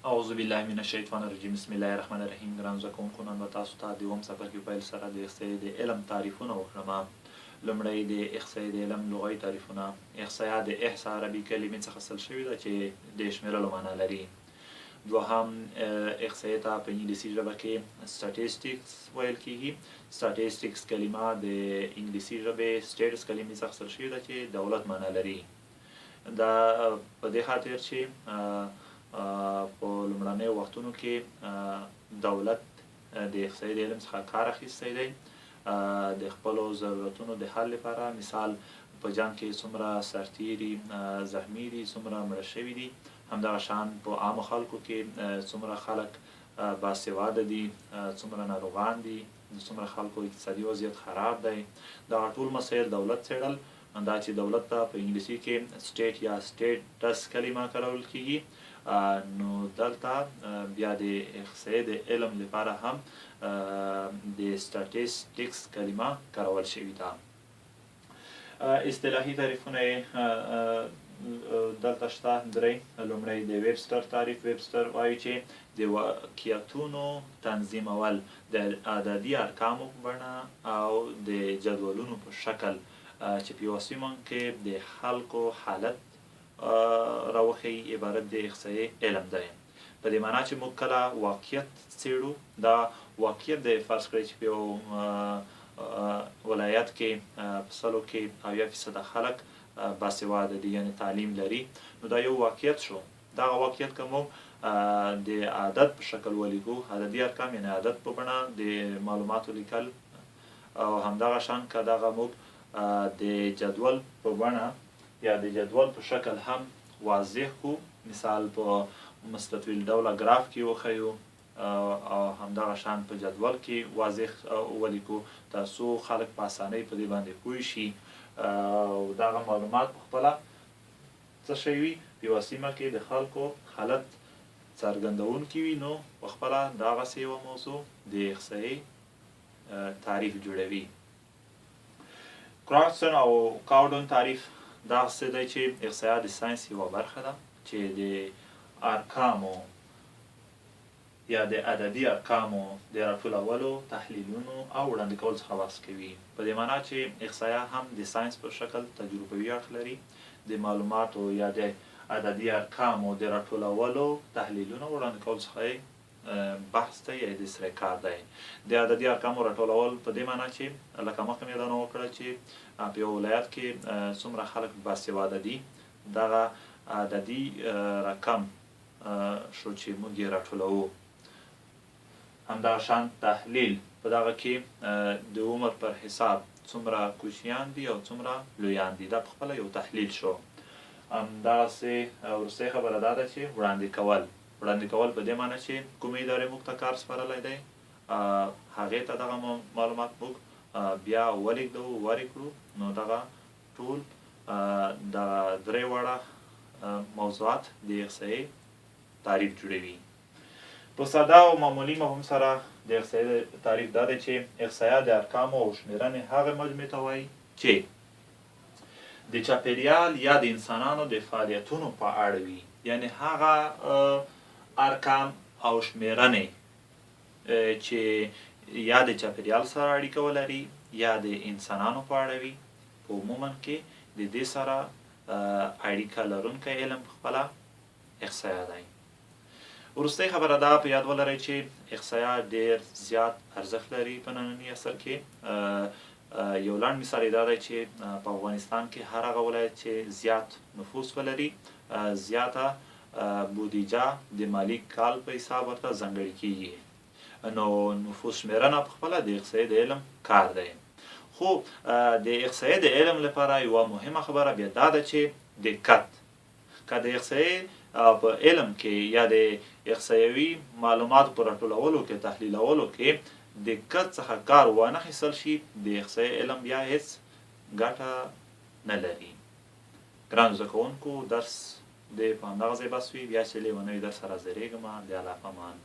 اعوذ بالله من الشیطان الرجیم بسم الله الرحمن الرحیم. ګرانو زده کوونکو، نن به تاسو ته د اووم څپرکي پیل سره د احصایې د علم تعریفونه وکړم. لومړی د احصایې د علم لغوي تعریفونه. احصایه د احصا عربي کلمې څخه اخیستل شوې ده چې د شمیرلو معنا لري. دوهم، احصایې ته په انګلیسي ژبه کې سټاټسټیکس ویل کېږي. سټاټسټیکس کلمه د انګلیسي ژبې سټیټس کلمې څخه اخیستل شوې ده چې دولت معنا لري. دا په دې خاطر چې په لومړنیو وختونو کې دولت د احصایې د علم څخه کار اخیستی دی د خپلو ضرورتونو د حل لپاره. مثال په جنګ کې څومره سرتیري زخمي دي، څومره مړه شوي دي. همدغه شان په عامو خلکو کې څومره خلک باسواده دي، څومره ناروغان دي، څومره خلکو اقتصادي وضعیت خراب دی. دغه ټول مسایل دولت څېړل. دا چې دولت ته په انګلیسي کې سټیټ یا سټیټس کلمه کارول کېږي، نو دلته بیا د احصایې د علم لپاره هم د سټاټسټیکس کلمه کارول شوې ده. اصطلاحي تعریفونه یې دلته شته درې. لومړی د ویبسټر تعریف. ویبسټر وایي چې د واقعیتونو تنظیمول د عددي ارقامو په بڼه او د جدولونو په شکل چې په یوه سیمه کې د خلکو حالت راوښیي عبارت د احصایې علم دی. په دې معنا چې موږ کله واقعیت څېړو، دا واقعیت دی فرض کړئ چې په یو ولایت کې په سلو کې 80% خلک باسواده دي، یعنې تعلیم لري. نو دا یو واقعیت شو. دغه واقعیت که موږ د عدد په شکل ولیکو، عددي ارقام یعنې عدد په بڼه د معلوماتو لیکل، او همدغه شان که دغه موږ د جدول په بڼه یا د جدول په شکل هم واضح کو، مثال په مستطیل ډوله ګراف کې وښیو او همدغه شان په جدول کې واضح ولیکو، تر څو خلک په اسانۍ په دې باندې پوه شي او دغه معلومات په خپله څه شی وي، په یوه سیمه کې د خلکو حالت څرګندونکي وي. نو په خپله دغسې یوه موضوع د احصایې تعریف جوړوي. کراکسن او کاوډن تعریف دغسې دی چې احصایه د ساینس یوه برخه ده چې د ارقامو یا د عددي ارقامو د راټولولو، تحلیلونو او وړاندې کولو څخه بحث کوي. په دې معنا چې احصایه هم د ساینس په شکل تجربوي اړخ لري. د معلوماتو یا د عددي ارقامو د راټولولو، تحلیلونو او وړاندې کولو څخه بحث دی یا د سره کار دی. د عددي ارقامو راټولول په دې معنا چې لکه مخکې مې یادونه وکړه چې په یو ولایت کې څومره خلک باسواده دي، دغه عددي رقم شو چې موږ یې راټولوو. همدغه شان تحلیل په دغه کې د عمر پر حساب څومره کوچیان دي او څومره لویان دي، دا پخپله یو تحلیل شو. همدغسې وروستۍ خبره دا ده چې وړاندې کول. وړاندې کول په دې معنی چې کومې ادارې موږ ته کار سپارلی دی، هغې ته دغه معلومات موږ بیا ولیږدو، ورکړو. نو دغه ټول دغه درې واړه موضوعات د احصایې تعریف جوړوي. په ساده او معمولي مفهوم سره د احصایې تعریف دا دی چې احصایه د ارقامو او شمېرنې هغې مجموعې ته وایي چې د چاپېریال یا د انسانانو د فعالیتونو په اړه وي. یعنې هغه ارقام او شمېرنې چې یا د چاپېریال سره اړیکه ولري یا د انسانانو په اړه وي، په عموما کې د دې سره اړیکه لرونکی علم پخپله احصایه دی. وروستۍ خبره دا په یاد ولرئ چې احصایه ډېر زیات ارزښت لري په ننني عصر کې. یو لنډ مثال یې دا دی چې په افغانستان کې هر هغه ولایت چې زیات نفوس ولري، زیاته بودیجه د مالي کال په حساب ورته ځانګړې کېږي. نو نفوس شمېرنه پخپله د احصایې د علم کار دی. خو د احصایې د علم لپاره یوه مهمه خبره بیا دا ده چې دقت. که د احصایې په علم کې یا د احصایوي معلوماتو په راټولولو کې، تحلیلولو کې دقت څخه کار وانخیستل شي، د احصایې علم بیا هېڅ ګټه نه لري. ګرانو زده کوونکو، درس د په همدغه ځای بس وي. بیا چې له یوه نوي درس سره حاضرېږم. د الله په امان.